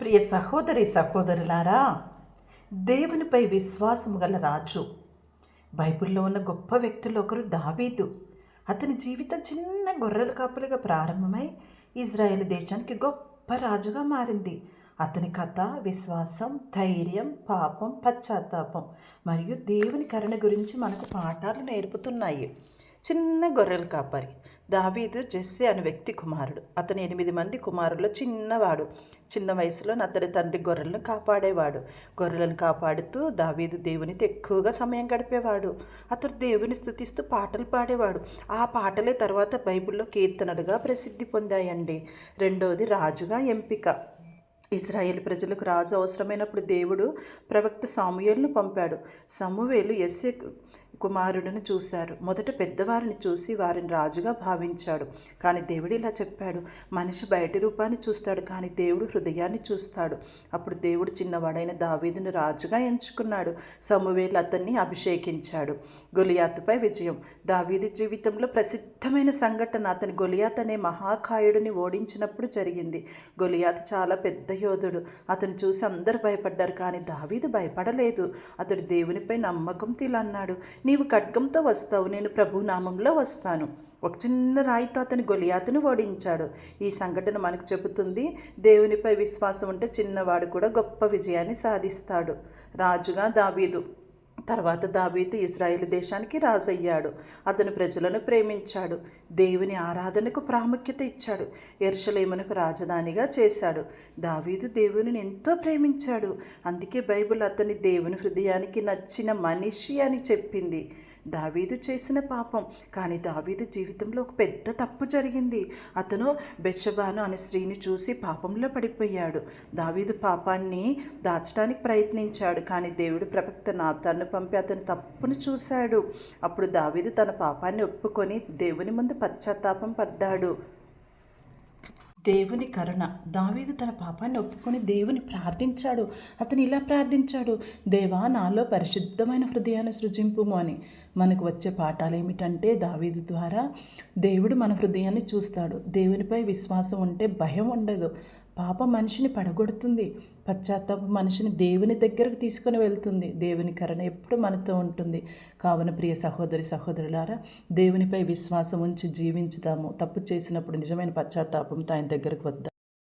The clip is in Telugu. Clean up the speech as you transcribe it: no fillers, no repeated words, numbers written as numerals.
ప్రియ సహోదరి సహోదరులారా, దేవునిపై విశ్వాసము గల రాజు బైబిల్లో ఉన్న గొప్ప వ్యక్తుల్లో ఒకరు దావీదు. అతని జీవితం చిన్న గొర్రెల కాపులుగా ప్రారంభమై ఇజ్రాయేల్ దేశానికి గొప్ప రాజుగా మారింది. అతని కథ విశ్వాసం, ధైర్యం, పాపం, పశ్చాత్తాపం మరియు దేవుని కరుణ గురించి మనకు పాఠాలు నేర్పుతున్నాయి. చిన్న గొర్రెల కాపరి దావీదు జెస్సే అనే వ్యక్తి కుమారుడు. అతను 8 మంది కుమారుల్లో చిన్నవాడు. చిన్న వయసులో అతని తండ్రి గొర్రెలను కాపాడేవాడు. గొర్రెలను కాపాడుతూ దావీదు దేవునితో ఎక్కువగా సమయం గడిపేవాడు. అతడు దేవుని స్తుతిస్తూ పాటలు పాడేవాడు. ఆ పాటలే తర్వాత బైబిల్లో కీర్తనలుగా ప్రసిద్ధి పొందాయండి. రెండవది రాజుగా ఎంపిక. ఇజ్రాయేల్ ప్రజలకు రాజు అవసరమైనప్పుడు దేవుడు ప్రవక్త సమూయేలును పంపాడు. సమూయేలు యెస్సే కుమారుడిని చూశారు. మొదట పెద్దవారిని చూసి వారిని రాజుగా భావించాడు. కానీ దేవుడు ఇలా చెప్పాడు, మనిషి బయటి రూపాన్ని చూస్తాడు, కానీ దేవుడు హృదయాన్ని చూస్తాడు. అప్పుడు దేవుడు చిన్నవాడైన దావీదును రాజుగా ఎంచుకున్నాడు. సమూయేలు అతన్ని అభిషేకించాడు. గొలియాతుపై విజయం. దావీదు జీవితంలో ప్రసిద్ధమైన సంఘటన అతని గొలియాత్ అనే మహాకాయుడిని ఓడించినప్పుడు జరిగింది. గొలియాత్ చాలా పెద్ద యోధుడు. అతను చూసి అందరూ భయపడ్డారు, కానీ దావీదు భయపడలేదు. అతడు దేవునిపై నమ్మకంతో ఇలా అన్నాడు, నీవు ఖడ్గంతో వస్తావు, నేను ప్రభు నామంలో వస్తాను. ఒక చిన్న రాయితో అతని గొలియాతును ఓడించాడు. ఈ సంఘటన మనకు చెబుతుంది, దేవునిపై విశ్వాసం ఉంటే చిన్నవాడు కూడా గొప్ప విజయాన్ని సాధిస్తాడు. రాజుగా దావీదు. తర్వాత దావీదు ఇజ్రాయేలు దేశానికి రాజయ్యాడు. అతను ప్రజలను ప్రేమించాడు. దేవుని ఆరాధనకు ప్రాముఖ్యత ఇచ్చాడు. యెరూషలేమునకు రాజధానిగా చేశాడు. దావీదు దేవునిని ఎంతో ప్రేమించాడు. అందుకే బైబిల్ అతని దేవుని హృదయానికి నచ్చిన మనిషి అని చెప్పింది. దావీదు చేసిన పాపం. కానీ దావీదు జీవితంలో ఒక పెద్ద తప్పు జరిగింది. అతను బెత్షెబాను అనే స్త్రీని చూసి పాపంలో పడిపోయాడు. దావీదు పాపాన్ని దాచడానికి ప్రయత్నించాడు, కానీ దేవుడు ప్రవక్త నాతాను పంపి అతని తప్పును చూశాడు. అప్పుడు దావీదు తన పాపాన్ని ఒప్పుకొని దేవుని ముందు పశ్చాత్తాపం పడ్డాడు. దేవుని కరుణ. దావీదు తన పాపాన్ని ఒప్పుకొని దేవుని ప్రార్థించాడు. అతను ఇలా ప్రార్థించాడు, దేవా నాలో పరిశుద్ధమైన హృదయాన్ని సృజింపుము అని. మనకు వచ్చే పాఠాలు ఏమిటంటే, దావీదు ద్వారా దేవుడు మన హృదయాన్ని చూస్తాడు. దేవునిపై విశ్వాసం ఉంటే భయం ఉండదు. పాపం మనిషిని పడగొడుతుంది. పశ్చాత్తాపం మనిషిని దేవుని దగ్గరకు తీసుకొని వెళ్తుంది. దేవుని కరుణ ఎప్పుడు మనతో ఉంటుంది. కావున ప్రియ సహోదరి సహోదరులారా, దేవునిపై విశ్వాసం ఉంచి జీవించుదాము. తప్పు చేసినప్పుడు నిజమైన పశ్చాత్తాపంతో ఆయన దగ్గరకు వద్దాం.